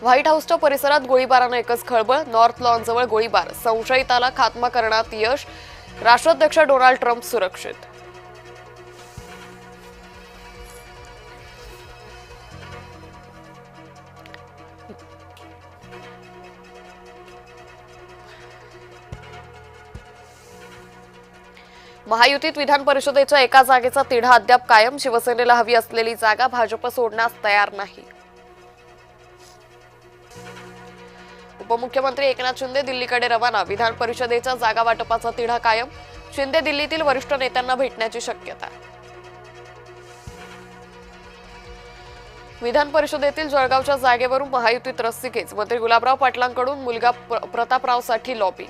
White हाऊसच्या परिसरात गोळीबारानं एकच खळबळ. नॉर्थ लॉनजवळ गोळीबार, संशयिताला खात्मा करण्यात यश. राष्ट्राध्यक्ष डोनाल्ड ट्रम्प सुरक्षित. महायुतीत विधान परिषदेच्या एका जागेचा तिढा अद्याप कायम. शिवसेनेला हवी असलेली जागा भाजप सोडण्यास तयार नाही. उपमुख्यमंत्री एकनाथ शिंदे दिल्लीकडे रवाना. विधान परिषदेच्या जागा वाटपाचा तिढा कायम. शिंदे दिल्लीतील वरिष्ठ नेत्यांना भेटण्याची शक्यता. विधान परिषदेतील जळगावच्या जागेवरून महायुतीत रस्सीखेच. मंत्री गुलाबराव पाटलांकडून मुलगा प्रतापरावसाठी लॉबी.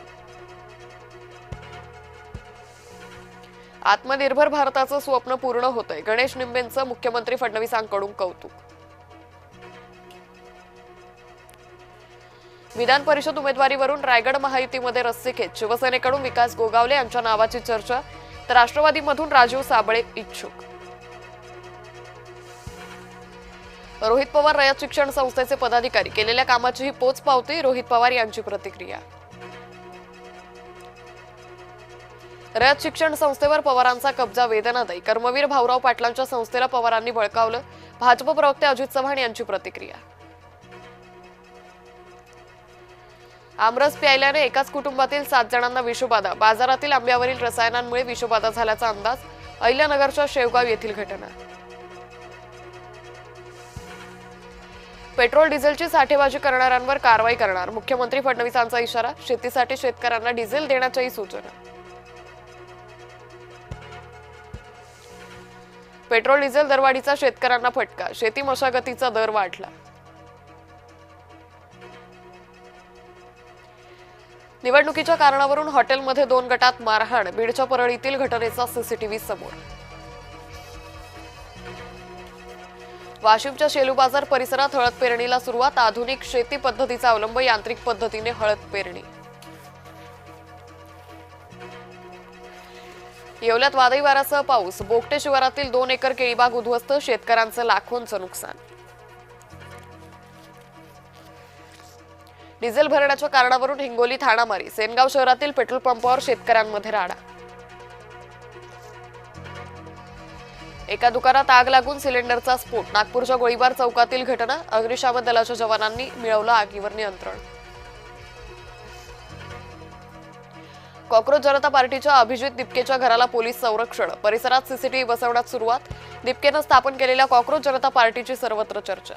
आत्मनिर्भर भारताचं स्वप्न पूर्ण होतंय. गणेश निंबेंचं मुख्यमंत्री फडणवीसांकडून कौतुक. विधान परिषद उमेदवारीवरून रायगड महायुतीमध्ये रस्सीखेच. शिवसेनेकडून विकास गोगावले यांच्या नावाची चर्चा, तर राष्ट्रवादीमधून राजीव साबळे इच्छुक. रोहित पवार रयत शिक्षण संस्थेचे पदाधिकारी, केलेल्या कामाची ही पोच पावती. रोहित पवार यांची प्रतिक्रिया. रयत शिक्षण संस्थेवर पवारांचा कब्जा वेदनादायी. कर्मवीर भाऊराव पाटलांच्या संस्थेला पवारांनी बळकावलं. भाजप प्रवक्ते अजित चव्हाण यांची प्रतिक्रिया. आमरस प्यायल्याने एकाच कुटुंबातील 7 जणांना विषबाधा. बाजारातील आंब्यावरील रसायनांमुळे विषबाधा झाल्याचा अंदाज. अहिल्यानगरच्या शेवगाव येथील घटना. पेट्रोल डिझेलची साठेबाजी करणाऱ्यांवर कारवाई करणार. मुख्यमंत्री फडणवीसांचा इशारा. शेतीसाठी शेतकऱ्यांना डिझेल देण्याच्याही सूचना. पेट्रोल डिझेल दरवाढीचा शेतकऱ्यांना फटका. शेती मशागतीचा दर वाढला. निवडणुकीच्या कारणावरून हॉटेलमध्ये 2 गटात मारहाण. बीडच्या परळीतील घटनेचा सीसीटीव्ही समोर. वाशिमच्या शेलू बाजार परिसरात हळद पेरणीला सुरुवात. आधुनिक शेती पद्धतीचा अवलंब. यांत्रिक पद्धतीने हळद पेरणी. येवल्यात वादळी वाऱ्यासह पाऊस. बोगटे शिवारातील 2 एकर केळीबाग उद्ध्वस्त. शेतकऱ्यांचं लाखोंचं नुकसान. डिझेल भरण्याच्या कारणावरून हिंगोलीत हाणामारी. सेनगाव शहरातील पेट्रोल पंपावर शेतकऱ्यांमध्ये राडा. एका दुकानात आग लागून सिलेंडरचा स्फोट. नागपूरच्या गोळीबार चौकातील घटना. अग्निशामक दलाच्या जवानांनी मिळवलं आगीवर नियंत्रण. कॉक्रोच जनता पार्टीच्या अभिजित दिपकेच्या घराला पोलीस संरक्षण. परिसरात सीसीटीव्ही बसवण्यात सुरुवात. दिपकेनं स्थापन केलेल्या कॉक्रोच जनता पार्टीची सर्वत्र चर्चा.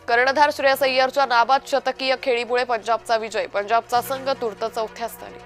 कर्णधार श्रेयस अय्यरच्या नाबाद शतकीय खेळीमुळे पंजाबचा विजय. पंजाबचा संघ तूर्त 4थ्या स्थानी.